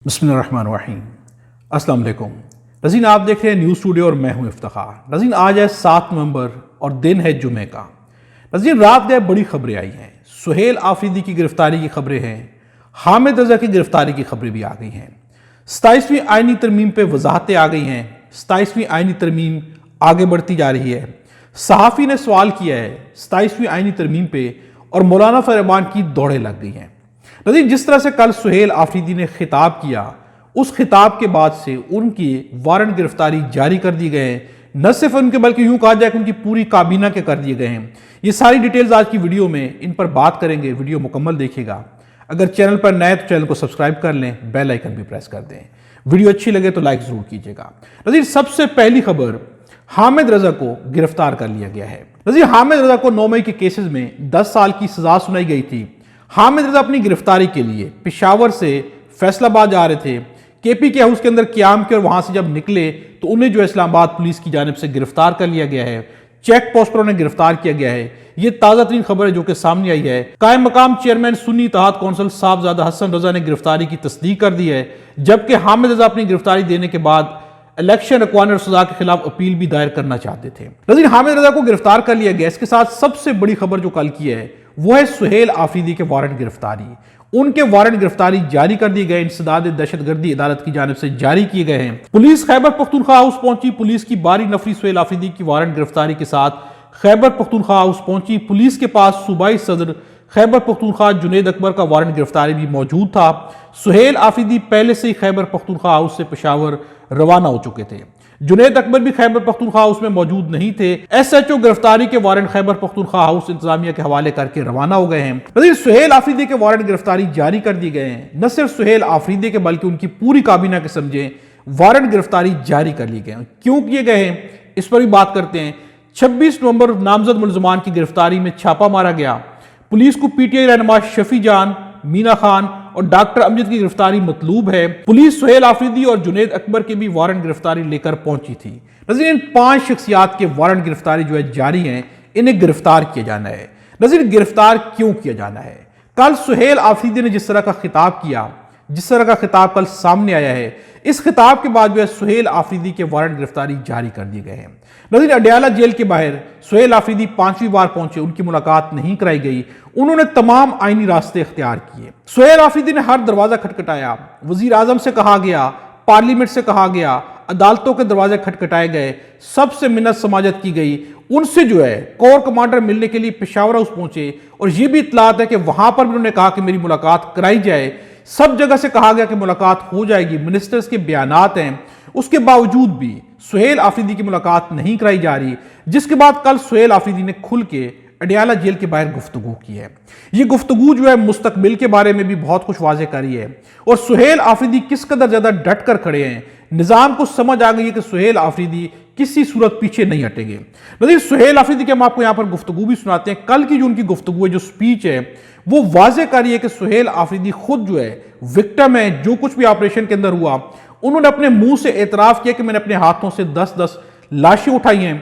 बिस्मिल्लाहिर्रहमानिर्रहीम। अस्सलाम वालेकुम नाज़रीन, आप देख रहे हैं न्यूज़ स्टूडियो और मैं हूं इफ्तिखार। नाज़रीन, आज है 7 नवंबर और दिन है जुमे का। नाज़रीन, रात गए बड़ी खबरें आई हैं। सुहेल आफरीदी की गिरफ्तारी की खबरें हैं, हामिद रज़ा की गिरफ्तारी की खबरें भी आ गई हैं। 27वीं आईनी तरमीम पे वजाहतें आ गई हैं। 27वीं आईनी तरमीम आगे बढ़ती जा रही है। सहाफ़ी ने सवाल किया है 27वीं आईनी तरमीम पे और मौलाना फरमान की दौड़ें लग गई हैं। नाज़रीन, जिस तरह से कल सुहेल आफरीदी ने खिताब किया, उस खिताब के बाद से उनकी वारंट गिरफ्तारी जारी कर दी गए हैं। न सिर्फ उनके बल्कि यूं कहा जाए कि उनकी पूरी काबीना के कर दिए गए हैं। ये सारी डिटेल्स आज की वीडियो में इन पर बात करेंगे। वीडियो मुकम्मल देखिएगा। अगर चैनल पर नए तो चैनल को सब्सक्राइब कर लें, बेल आइकन भी प्रेस कर दें। वीडियो अच्छी लगे तो लाइक जरूर कीजिएगा। नाज़रीन, सबसे पहली खबर, हामिद रज़ा को गिरफ्तार कर लिया गया है। नाज़रीन, हामिद रज़ा को 9 मई के केसेस में 10 साल की सजा सुनाई गई थी। हामिद रज़ा अपनी गिरफ्तारी के लिए पेशावर से फैसलाबाद जा रहे थे। केपीके हाउस के अंदर क़याम के और वहां से जब निकले तो उन्हें जो इस्लामाबाद पुलिस की जानिब से गिरफ्तार कर लिया गया है। चेक पोस्ट पर उन्हें गिरफ्तार किया गया है। ये ताज़ा तरीन खबर है जो कि सामने आई है। कायम मकाम चेयरमैन सुन्नी इत्तेहाद कौंसिल साहबजादा हसन रज़ा ने गिरफ्तारी की तस्दीक कर दी है, जबकि हामिद रज़ा अपनी गिरफ्तारी देने के बाद इलेक्शन रिक्वायरमेंट और सजा के खिलाफ अपील भी दायर करना चाहते थे। नाज़रीन, हामिद रज़ा को गिरफ्तार कर लिया गया। इसके साथ सबसे बड़ी खबर जो कल की है वो है सुहेल आफरीदी के वारंट गिरफ्तारी। उनके वारंट गिरफ्तारी जारी कर दी गए। इंसदाद दहशतगर्दी अदालत की जानिब से जारी किए गए हैं। पुलिस खैबर पख्तूनख्वा हाउस पहुंची। पुलिस की 12 नफरी सुहेल आफरीदी की वारंट गिरफ्तारी के साथ खैबर पख्तूनख्वा हाउस पहुंची। पुलिस के पास सूबाई सदर खैबर पख्तूनख्वा जुनैद अकबर का वारंट गिरफ्तारी भी मौजूद था। सुहेल आफरीदी पहले से ही खैबर पख्तूनख्वा हाउस से पेशावर रवाना हो चुके थे। जुनैद अकबर भी खैबर पख्तूनख्वा हाउस में मौजूद नहीं थे। SHO गिरफ्तारी के वारंट खैबर पख्तूनख्वा हाउस इंतजामिया के हवाले करके रवाना हो गए हैं। नाज़रीन, सुहेल आफरीदी के वारंट गिरफ्तारी जारी कर दिए गए हैं। न सिर्फ सुहेल आफरीदी के बल्कि उनकी पूरी काबीना के समझे वारंट गिरफ्तारी जारी कर लिए गए हैं। क्यों किए गए हैं इस पर भी बात करते हैं। 26 नवंबर नामजद मुलजमान की गिरफ्तारी में छापा मारा गया। पुलिस को PTI रहनुमा शफी जान, मीना खान और डॉक्टर अमजद की गिरफ्तारी मतलूब है। पुलिस सुहेल आफरीदी और जुनैद अकबर के भी वारंट गिरफ्तारी लेकर पहुंची थी। नाज़रीन, 5 शख्सियात के वारंट गिरफ्तारी जो है जारी हैं, इन्हें गिरफ्तार किया जाना है। नाज़रीन, गिरफ्तार क्यों किया जाना है? कल सुहेल आफरीदी ने जिस तरह का खिताब किया, जिस तरह का खिताब कल सामने आया है, इस खिताब के बाद जो है सुहेल आफरीदी के वारंट गिरफ्तारी जारी कर दिए गए हैं। नाज़रीन, अडयाला जेल के बाहर सुहेल आफरीदी 5वीं बार पहुंचे। उनकी मुलाकात नहीं कराई गई। उन्होंने तमाम आईनी रास्ते इख्तियार किए। सुहेल आफरीदी ने हर दरवाजा खटखटाया। वजीर आजम से कहा गया, पार्लियामेंट से कहा गया, अदालतों के दरवाजे खटखटाए गए, सबसे मिन्नत समाजत की गई। उनसे जो है कोर कमांडर मिलने के लिए पेशावर हाउस पहुंचे और यह भी इत्तलात है कि वहां पर भी उन्होंने कहा कि मेरी मुलाकात कराई जाए। सब जगह से कहा गया कि मुलाकात हो जाएगी, मिनिस्टर्स के बयानात हैं। उसके बावजूद भी सुहेल आफरीदी की मुलाकात नहीं कराई जा रही, जिसके बाद कल सुहेल आफरीदी ने खुल के अडयाला जेल के बाहर गुफ्तगू की है। ये गुफ्तगू जो है मुस्तकबिल के बारे में भी बहुत कुछ वाज़ेह करी है और सुहेल आफरीदी किस कदर ज्यादा डट कर खड़े हैं। निजाम को समझ आ गई है कि सुहेल आफरीदी किसी सूरत पीछे नहीं हटेंगे। नाज़रीन, सुहेल आफरीदी के हम आपको यहाँ पर गुफ्तगू भी सुनाते हैं। कल की जो उनकी गुफ्तगू है, जो स्पीच है, वो वाज़ेह करी है कि सुहेल आफरीदी खुद जो है विक्टिम है। जो कुछ भी ऑपरेशन के अंदर हुआ, उन्होंने अपने मुंह से एतराफ किया कि मैंने अपने हाथों से 10-10 लाशें उठाई हैं।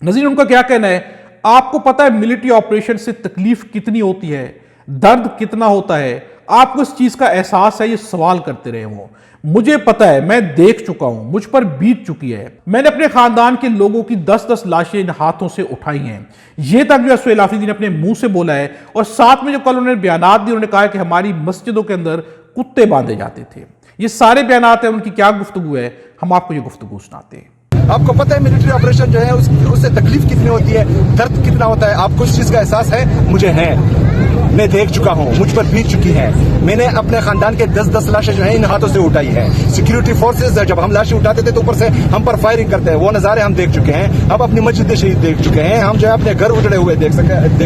नाज़रीन, उनका क्या कहना है, आपको पता है मिलिट्री ऑपरेशन से तकलीफ कितनी होती है, दर्द कितना होता है, आपको इस चीज का एहसास है? ये सवाल करते रहे वो। मुझे पता है, मैं देख चुका हूं, मुझ पर बीत चुकी है। मैंने अपने खानदान के लोगों की 10-10 लाशें इन हाथों से उठाई हैं। ये तक जो सुहेल आफरीदी ने अपने मुंह से बोला है। और साथ में जो कल उन्होंने बयानात दिए, उन्होंने कहा कि हमारी मस्जिदों के अंदर कुत्ते बांधे जाते थे। ये सारे बयानात हैं। उनकी क्या गुफ्तगू है, हम आपको ये गुफ्तगू सुनाते हैं। आपको पता है मिलिट्री ऑपरेशन जो है उससे तकलीफ कितनी होती है, दर्द कितना होता है, आपको इस चीज का एहसास है? मुझे है, मैं देख चुका हूँ, मुझ पर बीत चुकी है। मैंने अपने खानदान के 10-10 लाशें जो है इन हाथों से उठाई है। सिक्योरिटी फोर्सेस जब हम लाशें उठाते थे तो ऊपर से हम पर फायरिंग करते हैं, वो नजारे हम देख चुके हैं। हम अपनी मस्जिद शहीद देख चुके हैं। हम जो है अपने घर उजड़े हुए देख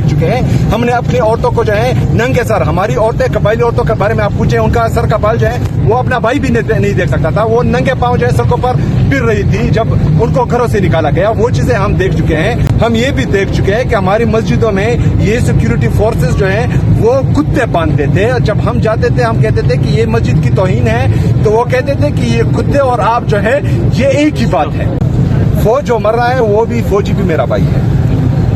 चुके हैं। हमने अपनी औरतों को जो है नंगे सर, हमारी औरतें कबायली औरतों के बारे में आप पूछे, उनका सर का बाल जो है वो अपना भाई भी नहीं देख सकता था। वो नंगे पांव जो है सड़कों पर फिर रही थी जब उनको घरों से निकाला गया। वो चीजें हम देख चुके हैं। हम ये भी देख चुके हैं कि हमारी मस्जिदों में ये सिक्योरिटी फोर्सेस जो है वो कुत्ते बांधते थे। जब हम जाते थे हम कहते थे कि ये मस्जिद की तौहीन है, तो वो कहते थे कि ये कुत्ते और आप जो है ये एक ही बात है। फौज जो मर रहा है वो भी फौजी भी मेरा भाई है,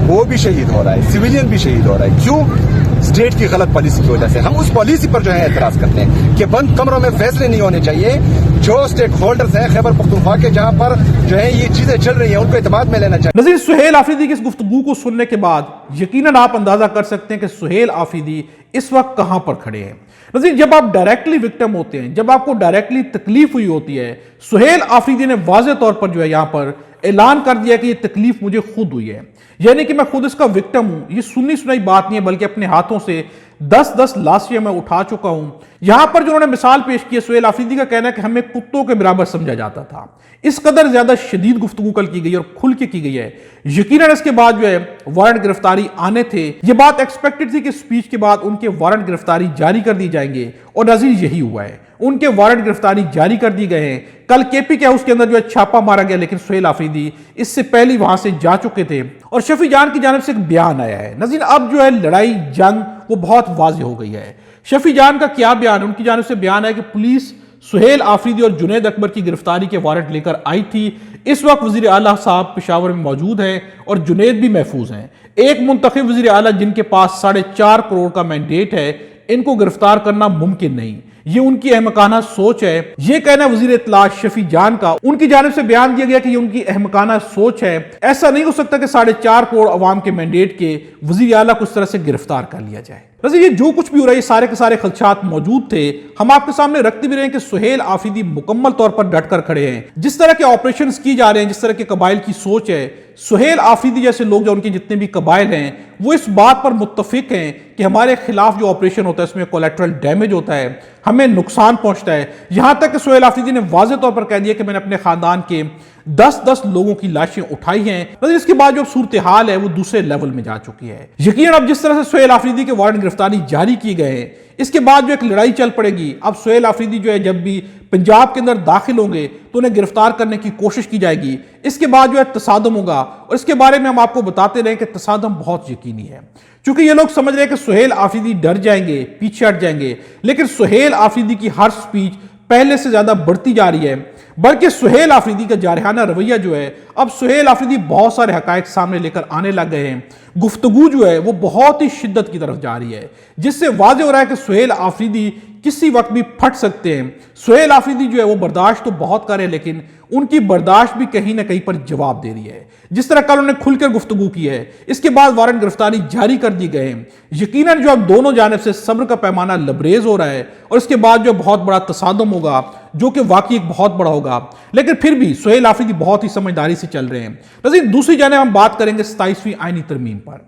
वो भी शहीद हो रहा है, सिविलियन भी शहीद हो रहा है। क्यों? स्टेट की गलत पॉलिसी की वजह से। हम उस पॉलिसी पर जो है एतराज करते हैं कि बंद कमरों में फैसले नहीं होने चाहिए। जो स्टेक होल्डर्स हैं खैबर पख्तूनख्वा के, जहां पर जो है ये चीजें चल रही हैं, उनको एतमाद में लेना चाहिए। नज़ीर, सुहेल आफरीदी की इस गुफ्तगू को सुनने के बाद यकीनन आप अंदाजा कर सकते हैं कि सुहेल आफरीदी इस वक्त कहां पर खड़े हैं। नज़ीर, जब आप डायरेक्टली विक्टिम होते हैं, जब आपको डायरेक्टली तकलीफ हुई होती है, सुहेल आफरीदी ने वाज़ेह तौर पर जो है यहां पर ऐलान कर दिया कि ये तकलीफ मुझे खुद हुई है, यानी कि मैं खुद इसका विक्टिम हूं। ये सुनी सुनाई बात नहीं है, बल्कि अपने हाथों से 10-10 लाशें मैं उठा चुका हूं। यहां पर जो उन्होंने मिसाल पेश की है, सुहेल आफरीदी का कहना है कि हमें कुत्तों के बराबर समझा जाता था। इस कदर ज्यादा शदीद गुफ्तगू कल की गई और खुल के की गई है। यकीनन इसके बाद जो है वारंट गिरफ्तारी आने थे। यह बात एक्सपेक्टेड थी कि स्पीच के बाद उनके वारंट गिरफ्तारी जारी कर दी जाएंगे, और नज़ीर यही हुआ है। उनके वारंट गिरफ्तारी जारी कर दी गए हैं। कल KP हाउस के अंदर जो है छापा मारा गया, लेकिन सुहेल आफरीदी इससे पहले वहां से जा चुके थे और शफी जान की जानिब से एक बयान आया है। नज़ीर, अब जो है लड़ाई जंग वो बहुत वाज़ेह हो गई है। शफी जान का क्या बयान, उनकी जानिब से बयान है कि पुलिस सुहेल आफरीदी और जुनैद अकबर की गिरफ्तारी के वारंट लेकर आई थी। इस वक्त वज़ीर आला साहब पेशावर में मौजूद हैं और जुनैद भी महफूज हैं। एक मुंतखब वज़ीर आला जिनके पास 4.5 करोड़ का मैंडेट है, इनको गिरफ्तार करना मुमकिन नहीं। ये उनकी अहमकाना सोच है। ये कहना वज़ीर इत्तलात शफी जान का, उनकी जानिब से बयान दिया गया कि ये उनकी अहमकाना सोच है। ऐसा नहीं हो सकता कि 4.5 करोड़ अवाम के मैंडेट के वज़ीर आला को इस तरह से गिरफ्तार कर लिया जाए। वैसे ये जो कुछ भी हो रहा है, ये सारे के सारे खदशात मौजूद थे। हम आपके सामने रखते भी रहे कि सुहेल आफरीदी मुकम्मल तौर पर डट कर खड़े हैं। जिस तरह के ऑपरेशंस की जा रहे हैं, जिस तरह के कबाइल की सोच है, सुहेल आफरीदी जैसे लोग जो उनके जितने भी कबाइल हैं, वो इस बात पर मुत्तफिक हैं कि हमारे खिलाफ जो ऑपरेशन होता है उसमें कोलैटरल डैमेज होता है, हमें नुकसान पहुंचता है। यहां तक कि सुहेल आफरीदी ने वाज़ेह तौर पर कह दिया कि मैंने अपने खानदान के 10-10 लोगों की लाशें उठाई हैं। मतलब इसके बाद जो सूरत हाल है वो दूसरे लेवल में जा चुकी है। यकीन अब जिस तरह से सुहेल आफरीदी के वारंट गिरफ्तारी जारी किए गए हैं, इसके बाद जो एक लड़ाई चल पड़ेगी। अब सुहेल आफरीदी जो है जब भी पंजाब के अंदर दाखिल होंगे तो उन्हें गिरफ्तार करने की कोशिश की जाएगी। इसके बाद जो है तसादम होगा, और इसके बारे में हम आपको बताते रहे कि तसादम बहुत यकीनी है, क्योंकि ये लोग समझ रहे हैं कि सुहेल आफरीदी डर जाएंगे, पीछे हट जाएंगे। लेकिन सुहेल आफरीदी की हर स्पीच पहले से ज्यादा बढ़ती जा रही है, बल्कि सुहेल आफरीदी का जारहाना रवैया जो है, अब सुहेल आफरीदी बहुत सारे हकायक सामने लेकर आने लग गए हैं। गुफ्तगू जो है वो बहुत ही शिद्दत की तरफ जा रही है, जिससे वाज़ेह हो रहा है कि सुहेल आफरीदी किसी वक्त भी फट सकते हैं। सुहेल आफरीदी जो है वो बर्दाश्त तो बहुत करे, लेकिन उनकी बर्दाश्त भी कहीं ना कहीं पर जवाब दे रही है। जिस तरह कल उन्होंने खुलकर गुफ्तगू की है, इसके बाद वारंट गिरफ्तारी जारी कर दी गए हैं। यकीनन जो अब दोनों जानिब से सब्र का पैमाना लबरेज हो रहा है, और इसके बाद जो बहुत बड़ा तसादम होगा, जो कि वाकई एक बहुत बड़ा होगा। लेकिन फिर भी सुहेल आफरीदी बहुत ही समझदारी से चल रहे हैं। नज़ीर, दूसरी जानिब हम बात करेंगे 27वीं आईनी तरमीम पर।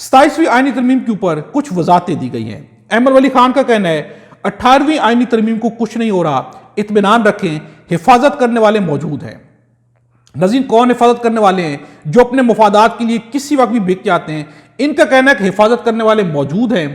27वीं आईनी तरमीम के ऊपर कुछ वजाहतें दी गई हैं। अहमद वली खान का कहना है 18वीं आईनी तरमीम को कुछ नहीं हो रहा, इत्मीनान रखें, हिफाजत करने वाले मौजूद हैं। नज़ीर, कौन हिफाजत करने वाले हैं? जो अपने मुफादात के लिए किसी वक्त भी बिक जाते हैं। इनका कहना है कि हिफाजत करने वाले मौजूद हैं।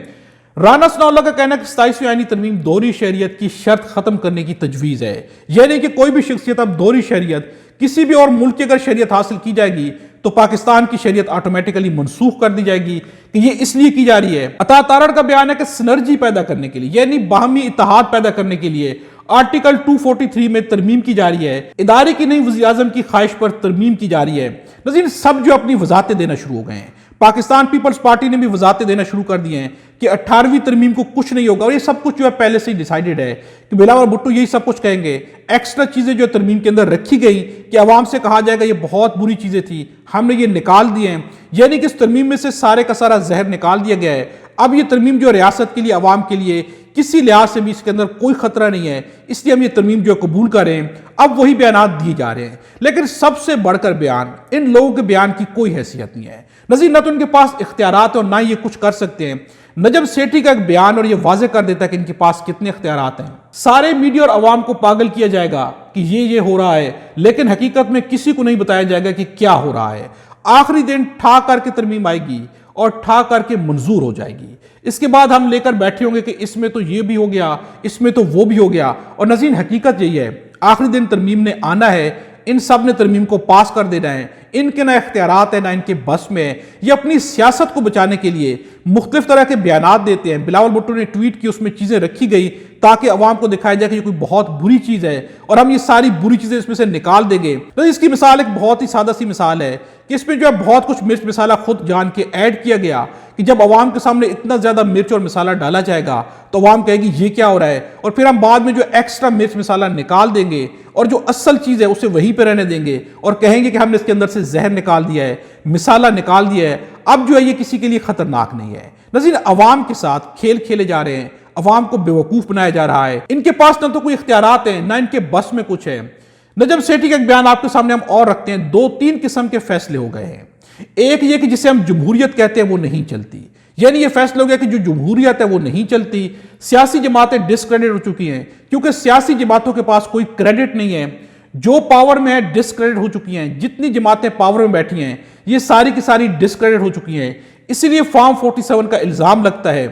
राना सनाउल्लाह का कहना है कि 27वीं आईनी तरमीम दोहरी शरीयत की शर्त खत्म करने की तजवीज़ है, यानी कि कोई भी शख्सियत अब दोहरी शरीयत, किसी भी और मुल्क की अगर शरीयत हासिल की जाएगी तो पाकिस्तान की शरीयत ऑटोमेटिकली मनसूख कर दी जाएगी। कि ये इसलिए की जा रही है। अता तारड़ का बयान है कि सिनर्जी पैदा करने के लिए, यानी बाहमी इत्तेहाद पैदा करने के लिए आर्टिकल 243 में तरमीम की जा रही है। इदारे की नहीं, वज़ीर आज़म की ख्वाहिश पर तरमीम की जा रही है। नज़ीर, सब जो अपनी वजाहतें देना शुरू हो गए हैं। पाकिस्तान पीपल्स पार्टी ने भी वजाहतें देना शुरू कर दी हैं कि 18वीं तरमीम को कुछ नहीं होगा, और ये सब कुछ जो है पहले से ही डिसाइडेड है कि बिलावल भुट्टो यही सब कुछ कहेंगे। एक्स्ट्रा चीजें जो तरमीम के अंदर रखी गई कि अवाम से कहा जाएगा ये बहुत बुरी चीजें थी, हमने ये निकाल दिए हैं, यानी कि इस तरमीम में से सारे का सारा जहर निकाल दिया गया है। अब ये तरमीम जो रियासत के लिए, अवाम के लिए किसी लिहाज से भी इसके अंदर कोई खतरा नहीं है, इसलिए हम ये तरमीम जो कबूल कर रहे हैं। अब वही बयान दिए जा रहे हैं, लेकिन सबसे बढ़कर बयान, इन लोगों के बयान की कोई हैसियत नहीं है। नज़ीर, न तो इनके पास इख्तियारात है और ना ये कुछ कर सकते हैं। नजम सेठी का एक बयान और ये वाज़ेह कर देता है कि इनके पास कितने इख्तियारात हैं। सारे मीडिया और अवाम को पागल किया जाएगा कि ये हो रहा है, लेकिन हकीकत में किसी को नहीं बताया जाएगा कि क्या हो रहा है। आखिरी दिन ठा करके तरमीम आएगी और ठा करके मंजूर हो जाएगी। इसके बाद हम लेकर बैठे होंगे कि इसमें तो ये भी हो गया, इसमें तो वो भी हो गया। और नज़ीर, हकीकत यही है, आखिरी दिन तरमीम ने आना है, इन सब ने तरमीम को पास कर देना है। ان کے نہ اختیارات ہیں نہ ان کے بس میں ہے. یہ اپنی سیاست کو بچانے کے لیے مختلف طرح کے بیانات دیتے ہیں. بلاول بھٹو نے ٹویٹ کی, اس میں چیزیں رکھی گئی تاکہ عوام کو دکھایا جائے کہ یہ کوئی بہت بری چیز ہے اور ہم یہ ساری بری چیزیں اس میں سے نکال دیں گے. اس کی مثال ایک بہت ہی سادہ سی مثال ہے کہ اس میں جو ہے بہت کچھ مرچ مسالہ خود جان کے ایڈ کیا گیا کہ جب عوام کے سامنے اتنا زیادہ مرچ اور مسالہ ڈالا جائے گا تو عوام کہے گی یہ کیا ہو رہا ہے, اور پھر ہم بعد میں جو ایکسٹرا مرچ مسالہ نکال دیں گے اور جو اصل چیز ہے اسے وہیں پہ رہنے دیں گے اور کہیں گے کہ ہم نے اس کے اندر سے زہر نکال دیا ہے, مسالہ نکال دیا ہے. اب جو ہے یہ کسی کے لیے خطرناک نہیں ہے. ناظرین, عوام کے ساتھ کھیل کھیلے جا رہے ہیں, عوام کو بیوقوف بنایا جا رہا ہے. ان کے پاس نہ تو کوئی اختیارات ہیں نہ ان کے بس میں کچھ ہے. نجم سیٹھی کا ایک بیان آپ کے سامنے ہم اور رکھتے ہیں. 2-3 قسم کے فیصلے ہو گئے ہیں. ایک یہ کہ جسے ہم جمہوریت کہتے ہیں وہ نہیں چلتی, یعنی یہ فیصلہ ہو گیا کہ جو جمہوریت ہے وہ نہیں چلتی. سیاسی جماعتیں ڈسکریڈٹ ہو چکی ہیں کیونکہ سیاسی جماعتوں کے پاس کوئی کریڈٹ نہیں ہے. جو پاور میں ہے ڈسکریڈٹ ہو چکی ہیں. جتنی جماعتیں پاور میں بیٹھی ہیں یہ ساری کی ساری ڈسکریڈٹ ہو چکی ہیں. اسی لیے فارم 47 کا الزام لگتا ہے.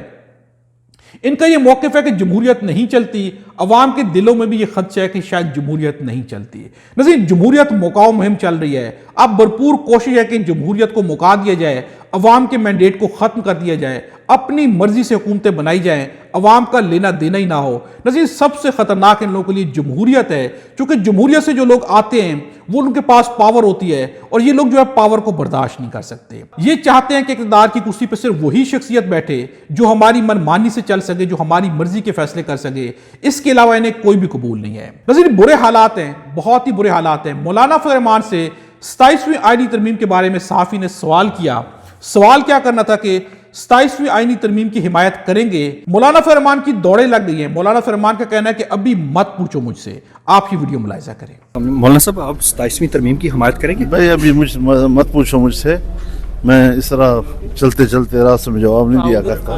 ان کا یہ موقف ہے کہ جمہوریت نہیں چلتی. عوام کے دلوں میں بھی یہ خدشہ ہے کہ شاید جمہوریت نہیں چلتی. ناظرین, جمہوریت مکاؤ مہم چل رہی ہے. اب بھرپور کوشش ہے کہ جمہوریت کو مکا دیا جائے, عوام کے مینڈیٹ کو ختم کر دیا جائے, اپنی مرضی سے حکومتیں بنائی جائیں, عوام کا لینا دینا ہی نہ ہو. ناظرین, سب سے خطرناک ان لوگوں کے لیے جمہوریت ہے, کیونکہ جمہوریت سے جو لوگ آتے ہیں وہ ان کے پاس پاور ہوتی ہے اور یہ لوگ جو ہے پاور کو برداشت نہیں کر سکتے. یہ چاہتے ہیں کہ اقتدار کی کرسی پہ صرف وہی شخصیت بیٹھے جو ہماری منمانی سے چل سکے, جو ہماری مرضی کے فیصلے کر سکے. اس کے علاوہ انہیں کوئی بھی قبول نہیں ہے. ناظرین, برے حالات ہیں, بہت ہی برے حالات ہیں. مولانا فضل الرحمان سے 27ویں آئینی ترمیم کے بارے میں صحافی نے سوال کیا. سوال کیا کرنا تھا کہ 27ویں آئینی ترمیم کی حمایت کریں گے. مولانا فضل الرحمان کی دوڑیں لگ گئی ہیں. مولانا فضل الرحمان کا کہنا ہے کہ ابھی مت پوچھو مجھ سے. آپ یہ ویڈیو ملاحظہ کریں. مولانا صاحب, آپ 27ویں ترمیم کی حمایت کریں گے؟ بھائی ابھی مت پوچھو مجھ سے, میں اس طرح چلتے چلتے راستے میں جواب نہیں دیا کرتا.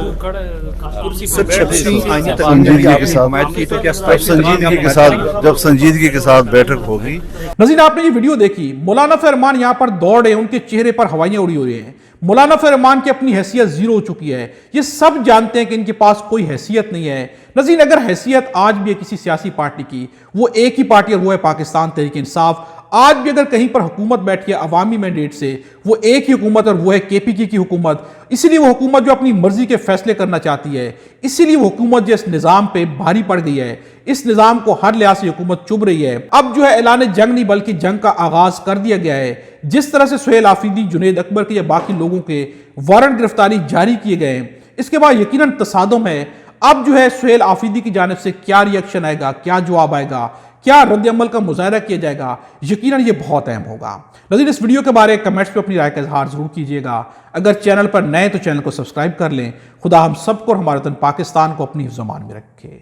جب سنجیدگی کے ساتھ بیٹھک ہوگی. ناظرین, آپ نے یہ ویڈیو دیکھی, مولانا فضل الرحمان یہاں پر دوڑ رہے ہیں, ان کے چہرے پر ہوائیاں اڑی ہوئی ہیں. مولانا فضل الرحمان کی اپنی حیثیت زیرو ہو چکی ہے. یہ سب جانتے ہیں کہ ان کے پاس کوئی حیثیت نہیں ہے. ناظرین, اگر حیثیت آج بھی ہے کسی سیاسی پارٹی کی, وہ ایک ہی پارٹی اور وہ ہے پاکستان تحریک انصاف. آج بھی اگر کہیں پر حکومت بیٹھی ہے عوامی مینڈیٹ سے, وہ ایک ہی حکومت اور وہ ہے KPK کی حکومت. اسی لیے وہ حکومت جو اپنی مرضی کے فیصلے کرنا چاہتی ہے, اسی لیے وہ حکومت جو اس نظام پہ بھاری پڑ گئی ہے. اس نظام کو ہر لحاظ سے حکومت چبھ رہی ہے. اب جو ہے اعلان جنگ نہیں بلکہ جنگ کا آغاز کر دیا گیا ہے. جس طرح سے سہیل آفریدی, جنید اکبر کے یا باقی لوگوں کے وارنٹ گرفتاری جاری کیے گئے ہیں, اس کے بعد یقیناً تصادم ہے. اب جو ہے سہیل آفریدی کی جانب سے کیا ری ایکشن آئے گا, کیا جواب آئے گا, کیا رد عمل کا مظاہرہ کیا جائے گا, یقیناً یہ بہت اہم ہوگا. ناظرین, اس ویڈیو کے بارے کمنٹس پہ اپنی رائے کا اظہار ضرور کیجیے گا. اگر چینل پر نئے تو چینل کو سبسکرائب کر لیں. خدا ہم سب کو اور ہمارے وطن پاکستان کو اپنی حفظ و امان میں رکھے.